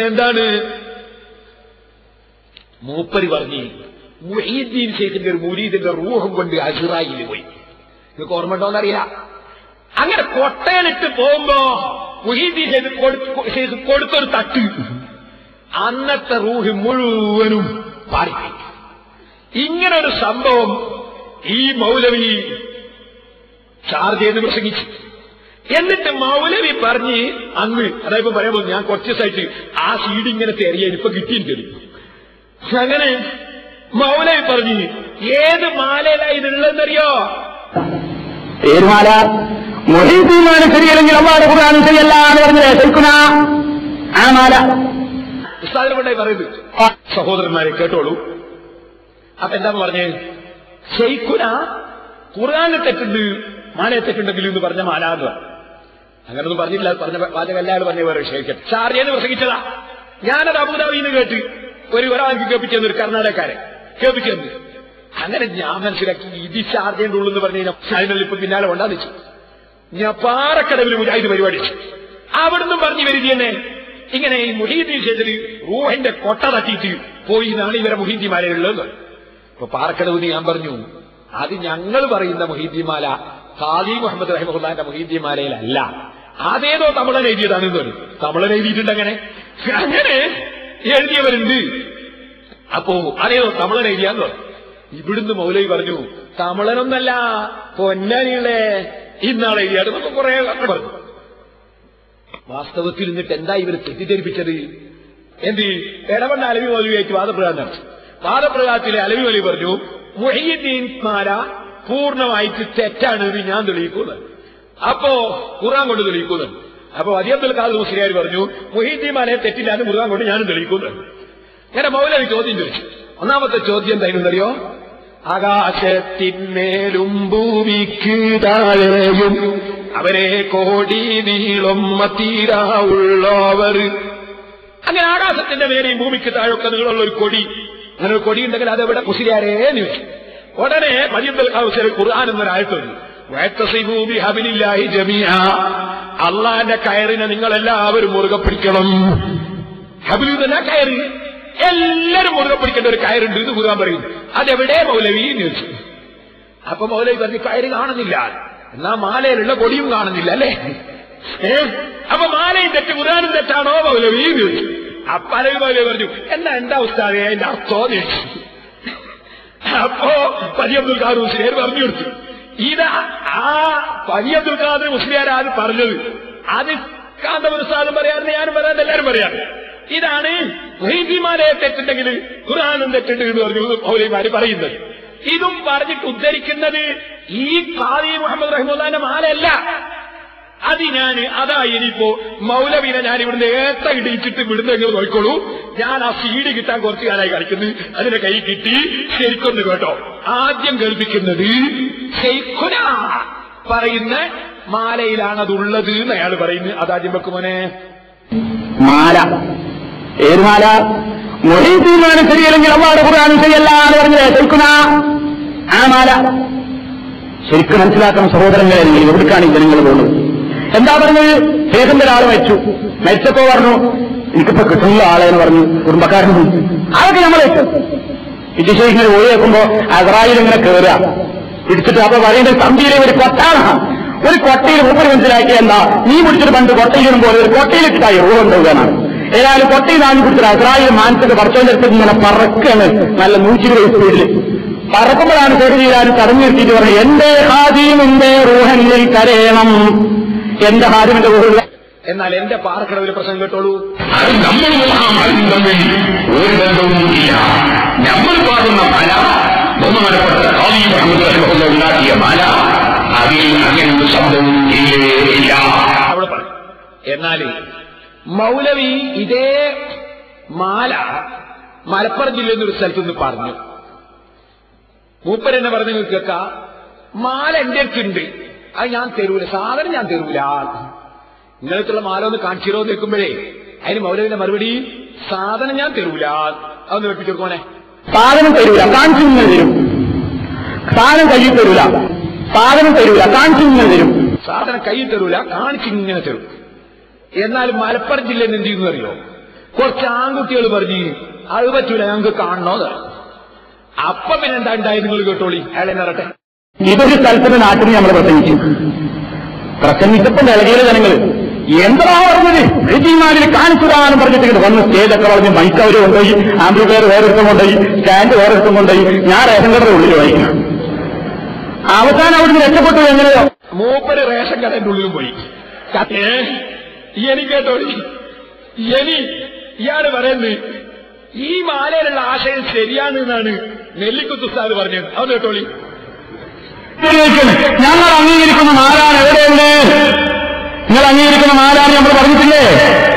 എന്താണ് മൂപ്പര് പറഞ്ഞു, മുഹീദ്ദീൻ ശൈഖിന്റെ ഒരു മുരീദിന്റെ റൂഹും കൊണ്ട് അസ്റായിൽ പോയി. നിങ്ങൾക്ക് ഓർമ്മ ഉണ്ടോന്നറിയില്ല. അങ്ങനെ കൊട്ടയിലിട്ട് പോകുമ്പോ മുഹീദ്ദീൻ ശൈഖ് കൊടുത്തൊരു തട്ട്, അന്നത്തെ റൂഹ് മുഴുവനും പാറിപ്പോയി. ഇങ്ങനൊരു സംഭവം ഈ മൗലവി ചാർജ് ചെയ്ത് പ്രസംഗിച്ചു. എന്നിട്ട് മൗലവി പറഞ്ഞ് അങ്ങ്, അതായത് പറയുമ്പോൾ ഞാൻ കുറച്ച് ദിവസമായിട്ട് ആ സീഡ് ഇങ്ങനെ തെറിയാൻ ഇപ്പൊ കിട്ടിയിരിക്കുന്നു. അങ്ങനെ മൗലവി പറഞ്ഞു, ഏത് മാലയിലാണ് ഇതുള്ളതെന്നറിയോ? ഏതുമാല? മുഹീദ്ദീൻ ശരിയല്ലെങ്കിൽ അള്ളാഹുവിന്റെ ഖുർആനും ശരിയല്ല എന്ന് പറഞ്ഞില്ലേ ശൈഖുനാ? ആ മാല ഉസ്താദിനെ കൊണ്ടായി പറയുന്നത്. സഹോദരന്മാരെ കേട്ടോളൂ. അപ്പൊ എന്താന്ന് പറഞ്ഞേ? ശൈഖുന ഖുർആനിൽ തെറ്റുണ്ട്, മാലയെ തെറ്റുണ്ടെങ്കിലും എന്ന് പറഞ്ഞ മാല എന്ന് പറഞ്ഞു. അങ്ങനൊന്നും പറഞ്ഞില്ല. പറഞ്ഞ വാചകല്ലാതെ പറഞ്ഞ വേറെ വിഷയിക്കട്ടെ. ഷാർജയെന്ന് പ്രസംഗിച്ചതാ. ഞാനത് അബുദാബിന്ന് കേട്ട് ഒരാൾക്ക് കേൾപ്പിച്ചെന്ന്, ഒരു കർണാടകക്കാരെ കേൾപ്പിച്ചെന്ന്. അങ്ങനെ ഞാൻ മനസ്സിലാക്കി ഇത് ഷാർജയുടെ ഉള്ളെന്ന് പറഞ്ഞു കഴിഞ്ഞാൽ അതിനുള്ള ഇപ്പൊ പിന്നാലെ കൊണ്ടാന്ന് വെച്ചു. ഞാൻ പാറക്കടവിൽ മുജാഹിദ് പരിപാടി വെച്ചു. അവിടുന്ന് പറഞ്ഞു വരിക തന്നെ ഇങ്ങനെ ഈ മുഹീദ്ദീൻ ശൈഖിൽ റൂഹിന്റെ കൊട്ട തട്ടിയിട്ട് പോയി എന്നാണ് ഇവരെ മുഹീദ്ദീമാലയുള്ളത്. അപ്പൊ പാറക്കടവിന് ഞാൻ പറഞ്ഞു, അത് ഞങ്ങൾ പറയുന്ന മുഹീദ്ദീമാല ഖാദി മുഹമ്മദ് റഹിമഹുല്ലാന്റെ മുഹീദ്ദീമാലയിലല്ല, അതേതോ തമിഴൻ എഴുതിയതാണെന്ന് പറഞ്ഞു. തമിഴൻ എഴുതിയിട്ടുണ്ട്. അങ്ങനെ എഴുതിയവരുണ്ട്. അപ്പോ അതേതോ തമിഴൻ എഴുതിയാന്ന് പറഞ്ഞു. ഇവിടുന്ന് മൗലവി പറഞ്ഞു, തമിഴനൊന്നല്ല, പൊന്നാനികളെ ഇന്നാളെ എഴുതിയാട് നമുക്ക് കുറെ പറഞ്ഞു. വാസ്തവത്തിൽ എന്നിട്ട് എന്താ ഇവർ തെറ്റിദ്ധരിപ്പിച്ചത്? എന്ത് ഇടവണ്ണ അലവി മൗലവിയായിട്ട് വാദപ്രകാരം നടത്തി. വാദപ്രകാരത്തിലെ അലവി മൗലവി പറഞ്ഞു, മുഹീദ്ദീൻ മാല പൂർണ്ണമായിട്ട് തെറ്റാണ് ഇത് ഞാൻ തെളിയിക്കുന്നത്. അപ്പോ ഖുർആൻ കൊണ്ട് തെളിയിക്കുന്നത്. അപ്പൊ വലിയ അബ്ദുൽ ഖാദർ മുസ്ലിയാർ പറഞ്ഞു, മുഹീദ്ദീൻ മാലയെ തെറ്റില്ലാന്ന് ഖുർആൻ കൊണ്ട് ഞാനും തെളിയിക്കുന്നത്. അങ്ങനെ മൗലവി ചോദ്യം ചോദിച്ചു. ഒന്നാമത്തെ ചോദ്യം എന്തായിരുന്നറിയോ? ആകാശത്തിന്മേലും ഭൂമിക്ക് താഴെയും അവരെ കോടി നീളം തീരാവുള്ളവർ. അങ്ങനെ ആകാശത്തിന്റെ മേലെയും ഭൂമിക്ക് താഴൊക്കെ നീളമുള്ള ഒരു കൊടി, അങ്ങനെ ഒരു കൊടി ഉണ്ടെങ്കിൽ അതെവിടെ മുസ്ലിയാരേ എന്ന് വെച്ചു. ഉടനെ മജിദുൽ ഖൗസർ ഖുർആൻ എന്നൊരായത്തുണ്ട്, വഅതസിബൂ ബിഹബ്ലില്ലാഹി ജമീഅ, അള്ളാന്റെ കയറിനെ നിങ്ങൾ എല്ലാവരും മുറുകെ പിടിക്കണം. ഹബ്ലു എന്ന കയറ് എല്ലാവരും മുറുകെ പിടിക്കേണ്ട ഒരു കയറുണ്ട് ഇത് ഖുർആൻ പറയുന്നു. അതെവിടെ മൗലവി എന്ന് ചോദിച്ചു. അപ്പൊ മൗലവി പറഞ്ഞു, കയറ് കാണുന്നില്ല, എന്നാ മാലയിലുള്ള കൊടിയും കാണുന്നില്ല അല്ലേ? അപ്പൊ മാലയും തെറ്റ് ഖുർആനും തെറ്റാണോ മൗലവി എന്ന് ചോദിച്ചു. അപ്പൊ അലവി മൗലവി പറഞ്ഞു, എന്താ ഉസ്താദേ അതിന്റെ അർത്ഥം ചോദിച്ചു. അപ്പോ വലിയ അബ്ദുൽ ഖാദർ മുസ്ലിയാർ പറഞ്ഞു കൊടുത്തു, ഇത് ആ വലിയ അബ്ദുൽ ഖാദർ മുസ്ലിയാരാണ് പറഞ്ഞത്. അത് കാന്തപുരസാദും പറയാറുണ്ട്, ഞാനും പറയാറുണ്ട്, എല്ലാവരും പറയാറ്. ഇതാണ് മുഹീദ്ദീമാലയെ തെറ്റുണ്ടെങ്കിൽ ഖുർആനും തെറ്റുണ്ട് എന്ന് പറഞ്ഞു മൗലവിമാര് പറയുന്നത്. ഇതും പറഞ്ഞിട്ട് ഉദ്ധരിക്കുന്നത് ഈ ഖാദി മുഹമ്മദ് റഹിമഹുല്ലാന്റെ മാലയല്ല. അതാ ഇനിയിപ്പോ മൗലവിനെ ഞാൻ ഇവിടുന്ന് ഏത്ത ഇടിച്ചിട്ട് വിടുന്ന എങ്ങനെ നോക്കിക്കോളൂ. ഞാൻ ആ സീഡ് കിട്ടാൻ കുറച്ചു കാലമായി കളിക്കുന്നു, അതിന്റെ കൈ കിട്ടി ശരിക്കൊന്ന് കേട്ടോ. ആദ്യം കേൾപ്പിക്കുന്നത് ശൈഖുന പറയുന്ന മാലയിലാണ് അതുള്ളത് എന്ന് അയാൾ പറയുന്നു. അതാദ്യം വെക്കുമോനെ. മാല ഏത് മാല? മുഹീദ്ദീൻ ശരിയല്ലെങ്കിൽ അള്ളാഹുവിന്റെ ഖുർആനും ശരിയല്ല എന്ന് പറഞ്ഞില്ലേ ശൈഖുന? ആ മാല ശരിക്കും മനസ്സിലാക്കണം സഹോദരങ്ങളെ. എവിടേക്കാണ് ഈ ജനങ്ങൾ പോകുന്നത്? എന്താ പറഞ്ഞത്? ശേഖന്റെ ഒരാൾ മരിച്ചപ്പോ പറഞ്ഞു, എനിക്കിപ്പോ കിട്ടുന്ന ആളെന്ന് പറഞ്ഞു കുടുംബക്കാരൻ. അതൊക്കെ നമ്മൾ ഇത് ശേഖിനെ ഒഴിവാക്കുമ്പോ അസ്റായിൽ ഇങ്ങനെ കയറുക പിടിച്ചിട്ട്. അപ്പൊ പറയേണ്ട തമ്പിയിലെ ഒരു കൊട്ടാണ്. ഒരു കൊട്ടയിൽ മൂപ്പര് മനസ്സിലാക്കിയ എന്താ, നീ പിടിച്ചിട്ട് പണ്ട് കൊട്ടയിലിടുമ്പോൾ ഒരു കൊട്ടയിലിട്ടായി റൂഹുണ്ടാവുകയാണ്. ഏതായാലും കൊട്ടയിൽ നാഞ്ഞു പിടിച്ചിട്ട് അസ്റായിൽ മാനസിക പറച്ചോന്റെ അടുത്ത് ഇങ്ങനെ പറക്കാണ്, നല്ല 120 സ്പീഡിൽ പറക്കുമ്പോഴാണ് ശേഖരിയാലും തടഞ്ഞു നിർത്തിയിട്ട് പറഞ്ഞു, എന്റെ ഹാദിമിന്റെ റൂഹനിൽ കരയണം, എന്റെ ഹാദിമിന്റെ റൂഹ. എന്നാൽ എന്റെ പാറക്കടവിലെ പ്രശ്നം കേട്ടോളൂ. അത് നമ്മൾ ഒരു ബന്ധവുമില്ല. നമ്മൾ പാടുന്ന മാല ബഹുമാനപ്പെട്ട ഖാദി മുഹമ്മദ് റഹിമഹുല്ലാ ഉണ്ടാക്കിയ മാല, അതിൽ അങ്ങനൊരു ശബ്ദവും ഇല്ല. അവിടെ പറഞ്ഞു. എന്നാൽ മൗലവി ഇതേ മാല മലപ്പുറം ജില്ലയിൽ നിന്നൊരു സ്ഥലത്ത് നിന്ന് പറഞ്ഞു. മൂപ്പരെന്നെ പറഞ്ഞു, കേൾക്ക, മാല എന്റെ അടുത്തുണ്ട്, അത് ഞാൻ തരൂല, സാധനം ഞാൻ തരൂല. നിങ്ങൾക്കുള്ള മാല ഒന്ന് കാണിച്ചിരോ നിൽക്കുമ്പോഴേ അതിന് മൗലവിന്റെ മറുപടി, സാധനം ഞാൻ തരൂല. അതൊന്ന് വെപ്പിച്ചെടുക്കോനെ. സാധനം തരൂല, കാണിച്ചു തരും. സാധനം കയ്യിൽ തരൂല, സാധനം തരൂല, കാണിച്ചു തരും. സാധനം കയ്യിൽ തരൂല, കാണിച്ചിങ്ങനെ തരും. എന്നാൽ മലപ്പുറം ജില്ലയിൽ എന്ത് ചെയ്യുന്നു അറിയോ? കുറച്ച് ആൺകുട്ടികൾ പറഞ്ഞ് അത് പറ്റൂല, ഞങ്ങൾക്ക് കാണണോ. അപ്പൊ പിന്നെ എന്താ ഉണ്ടായി നിങ്ങൾ കേട്ടോളി. അയാളെ നിറട്ടെ. ഇതൊരു സ്ഥലത്തിന്റെ നാട്ടിൽ നമ്മൾ പ്രസംഗിച്ചപ്പോൾ നൽകിയ ജനങ്ങൾ എന്താ പറഞ്ഞത് വെജിമാരിൽ കാണിച്ചുതാനും പറഞ്ഞിട്ട് വന്ന് സ്റ്റേജൊക്കെ വളഞ്ഞ് മൈക്ക് അവർ കൊണ്ടുപോയി, ആംബ്ലിഫയർ വേറൊരുത്തം കൊണ്ടുപോയി, സ്റ്റാൻഡ് വേറൊരുത്തം കൊണ്ടുപോയി. ഞാൻ റേഷൻ കടയുടെ ഉള്ളിൽ വായിക്കണം. അവസാനം അവിടുന്ന് രക്ഷപ്പെട്ടു. എങ്ങനെയോ മൂപ്പര് റേഷൻ കടയുടെ ഉള്ളിലും പോയി. എനിക്ക് കേട്ടോളി, ഇയാള് പറയുന്നത് ഈ മാലയിലുള്ള ആശയം ശരിയാണ് എന്നാണ് നെല്ലിക്കുത്ത് ഉസ്താദ് പറഞ്ഞത്. അത് കേട്ടോളി. ഞങ്ങൾ അംഗീകരിക്കുന്ന മാലാണ് എവിടെയുണ്ട്? നിങ്ങൾ അംഗീകരിക്കുന്ന മാലാണ് നമ്മൾ പറഞ്ഞിട്ടില്ലേ?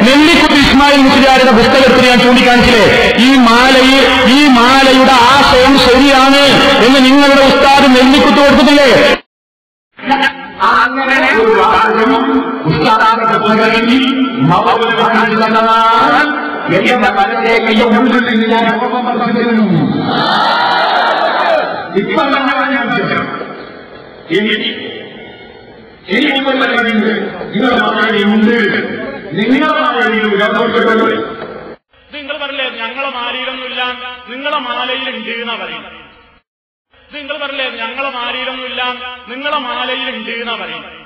നെല്ലിക്കുത്ത് ഇസ്മായിൽ മുസ്ലിയാരുടെ പുസ്തകത്തിൽ ഞാൻ ചൂണ്ടിക്കാണിച്ചില്ലേ? ഈ മാലയുടെ ആശയം ശരിയാണ് എന്ന് നിങ്ങളുടെ ഉസ്താദ് നെല്ലിക്കുത്ത് കൊടുത്തിട്ടില്ലേ? അങ്ങനെ ഒരു ആശയം ഉസ്താദിന്റെ പുസ്തകത്തിൽ എന്റെ മനസ്സിലേക്ക് ഞാൻ പറഞ്ഞിരുന്നു. ഇപ്പൊ നിങ്ങളുടെ മാലയുണ്ട്, നിങ്ങളുടെ മാലയിൽ നിങ്ങൾ പറഞ്ഞില്ലേ ഞങ്ങളെ മാലയിലൊന്നുമില്ല, നിങ്ങളെ മാലയിലുണ്ട് എന്നാ പറയുന്നത്. നിങ്ങൾ പറഞ്ഞില്ലേ ഞങ്ങളെ മാലയിലൊന്നുമില്ല, നിങ്ങളെ മാലയിലുണ്ട് എന്നാ പറയുന്നത്.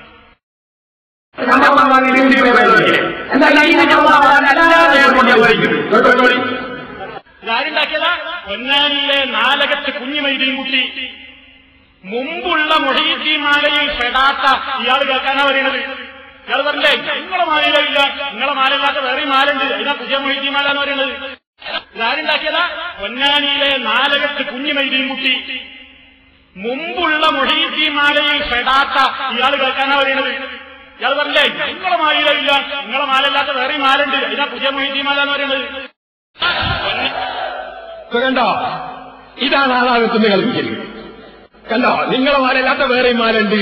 ആരുണ്ടാക്കിയതാ? പൊന്നാനിയിലെ നാലകത്ത് കുഞ്ഞുമൈദീൻ കുട്ടി മുമ്പുള്ള മൊഹീദ്ദീൻ മാലയിൽ പെടാത്ത ഇയാൾ കേൾക്കാനാ പറയുന്നത്. ഇയാൾ പറഞ്ഞില്ലേ നിങ്ങളെ മാലയിലില്ല, നിങ്ങളെ മാലയില്ലാത്ത വേറെ മാലുണ്ട്, ഇതാ പുതിയ മൊഹീദ്ദീൻ മാല എന്ന് പറയുന്നത്. ഇതാരുണ്ടാക്കിയതാ? പൊന്നാനിയിലെ നാലകത്ത് കുഞ്ഞുമൈദീൻ കുട്ടി മുമ്പുള്ള മൊഹീദ്ദീൻ മാലയിൽ പെടാത്ത ഇയാൾ കേൾക്കാനാ പറയുന്നത്. ഇയാൾ പറഞ്ഞില്ലേ നിങ്ങളെ മാലയിലില്ല, നിങ്ങളെ മാലയില്ലാത്ത വേറെ മാലുണ്ട്, ഇതാ പുതിയ മൊഹീദ്ദീൻ മാല എന്ന് പറയുന്നത്. കണ്ടോ, ഇതാണ് ആളാകത്തുനിന്ന് കളിപ്പിക്കരുത്. കണ്ടോ, നിങ്ങളെ മാലല്ലാത്ത വേറെ മാലുണ്ട്.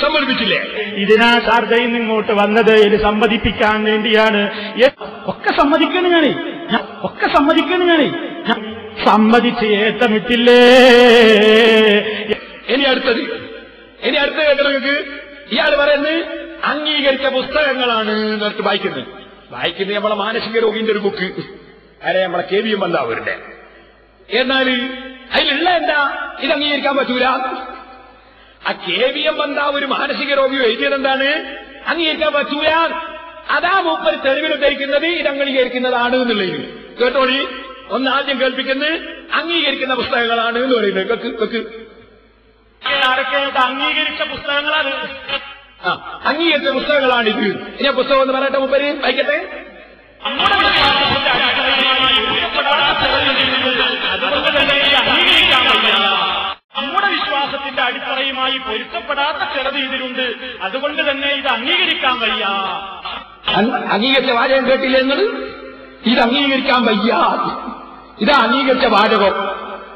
സമ്മതിപ്പിച്ചില്ലേ? ഇതിനാ ഷാർജയിൽ നിന്ന് ഇങ്ങോട്ട് വന്നത് ഇത് സമ്മതിപ്പിക്കാൻ വേണ്ടിയാണ്. ഒക്കെ സമ്മതിക്കണം ഞാനേ, ഒക്കെ സമ്മതിക്കണം ഞാനേ, സമ്മതിച്ച് ഏത്തമിട്ടില്ലേ. ഇനി അടുത്തത് കേട്ടോ നിങ്ങൾക്ക്. ഇയാൾ പറയുന്നത് അംഗീകരിച്ച പുസ്തകങ്ങളാണ് എന്നിട്ട് വായിക്കുന്നത് നമ്മളെ മാനസിക രോഗിന്റെ ഒരു ബുക്ക്, അല്ലെ നമ്മളെ KVM ബന്ധാവൂരിന്റെ. എന്നാൽ അതിലുള്ള എന്താ ഇത് അംഗീകരിക്കാൻ പറ്റൂല. ആ KVM ബന്ധാവൂര് മാനസിക രോഗി എഴുതിയത് എന്താണ്? അംഗീകരിക്കാൻ പറ്റൂല. അതാ മൂപ്പര് തെരുവിലുദ്ധരിക്കുന്നത് ഇത് അംഗീകരിക്കുന്നതാണ് എന്നുള്ളത്. കേട്ടോളി, ഒന്ന് ആദ്യം കേൾപ്പിക്കുന്നത് അംഗീകരിക്കുന്ന പുസ്തകങ്ങളാണ് എന്ന് പറയുന്നത്. അംഗീകരിച്ച പുസ്തകങ്ങളാണ്, അംഗീകരിച്ച പുസ്തകങ്ങളാണിത്. ഇനി പുസ്തകം എന്ന് പറയട്ടെ, മൂപ്പര് വായിക്കട്ടെ. നമ്മുടെ വിശ്വാസത്തിന്റെ അടിത്തറയുമായി പൊരുത്തപ്പെടാത്ത ചിലത് ഇതിലുണ്ട്, അതുകൊണ്ട് തന്നെ ഇത് അംഗീകരിക്കാൻ വയ്യ. അംഗീകരിച്ച വാചകം കേട്ടില്ല എന്നത്? ഇത് അംഗീകരിക്കാൻ വയ്യ. ഇതാ അംഗീകരിച്ച വാചകം.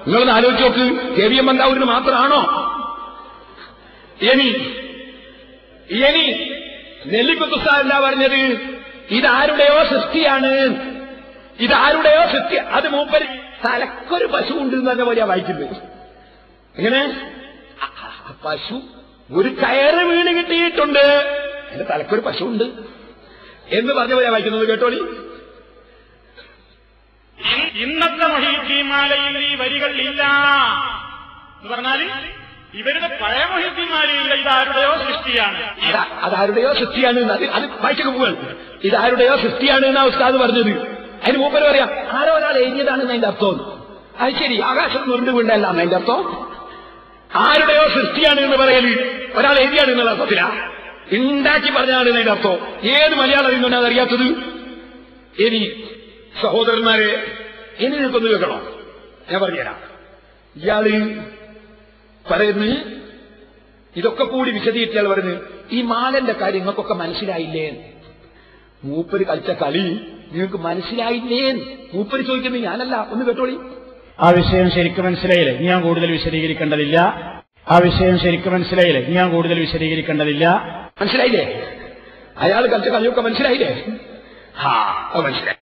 നിങ്ങളൊന്ന് ആലോചിച്ച് നോക്ക്. KVM ബന്ധാവൂരിന് മാത്രമാണോ? ഇനി നെല്ലിക്കുത്ത് ഉസ്താദ് എന്താ പറഞ്ഞത്? ഇതാരുടെയോ സൃഷ്ടിയാണ്, ഇതാരുടെയോ സൃഷ്ടി. അത് മൂപ്പര് തലക്കൊരു പശു ഉണ്ട് എന്ന് പറഞ്ഞ പോലെയാ വായിക്കുന്നത്. എങ്ങനെ? പശു ഒരു കയറ് വീണ് കിട്ടിയിട്ടുണ്ട്, എന്റെ തലക്കൊരു പശു ഉണ്ട് എന്ന് പറഞ്ഞ പോലെയാ വായിക്കുന്നത്. കേട്ടോളി. ഇന്നത്തെ മൊഹീദ്ദീൻ മാലയിൽ ഈ വരികൾ ഇല്ല എന്ന് പറഞ്ഞാൽ ഇവരുടെ പഴയ മൊഹീദ്ദീൻ മാലയില്ല, ഇതാരുടെയോ സൃഷ്ടിയാണ്. അതാരുടെയോ സൃഷ്ടിയാണ്. അത് വായിച്ചൊക്കെ പോവാൻ ഇതാരുടെയോ സൃഷ്ടിയാണ് എന്നാ ഉസ്താദ് പറഞ്ഞത്. അതിന് മൂപ്പര് പറയാം ആരോ ഒരാൾ എഴുതിയതാണെന്ന് അതിന്റെ അർത്ഥം. അത് ശരി, ആകാശം നുരുണ്ട് വീണ്ടല്ല അതിന്റെ അർത്ഥം. ആരുടെയോ സൃഷ്ടിയാണ് എന്ന് പറയല് ഒരാൾ എഴുതിയാണ് എന്നുള്ള അർത്ഥത്തിലാ, ഉണ്ടാക്കി പറഞ്ഞാണ് അതിന്റെ അർത്ഥം. ഏത് മലയാളം ഇന്നുണ്ട് അതറിയാത്തത്? ഇനി സഹോദരന്മാരെ, ഇനി നിൽക്കൊന്ന് കേൾക്കണോ? ഞാൻ പറഞ്ഞുതരാം. ഇയാള് പറയുന്നത് ഇതൊക്കെ കൂടി വിശദീകരിച്ചാൽ പറഞ്ഞ് ഈ മാലന്റെ കാര്യങ്ങൾക്കൊക്കെ മനസ്സിലായില്ലേ? മൂപ്പര് കളിച്ച കളി നിങ്ങൾക്ക് മനസ്സിലായില്ലേ? മൂപ്പര് ചോദിക്കുന്നത് ഞാനല്ല. ഒന്ന് കേട്ടോളി. ആ വിഷയം ശരിക്കും മനസ്സിലായില്ലേ? ഞാൻ കൂടുതൽ വിശദീകരിക്കേണ്ടതില്ല. മനസ്സിലായില്ലേ? അയാൾ കളിച്ച കളിയൊക്കെ മനസ്സിലായില്ലേ? മനസ്സിലായി.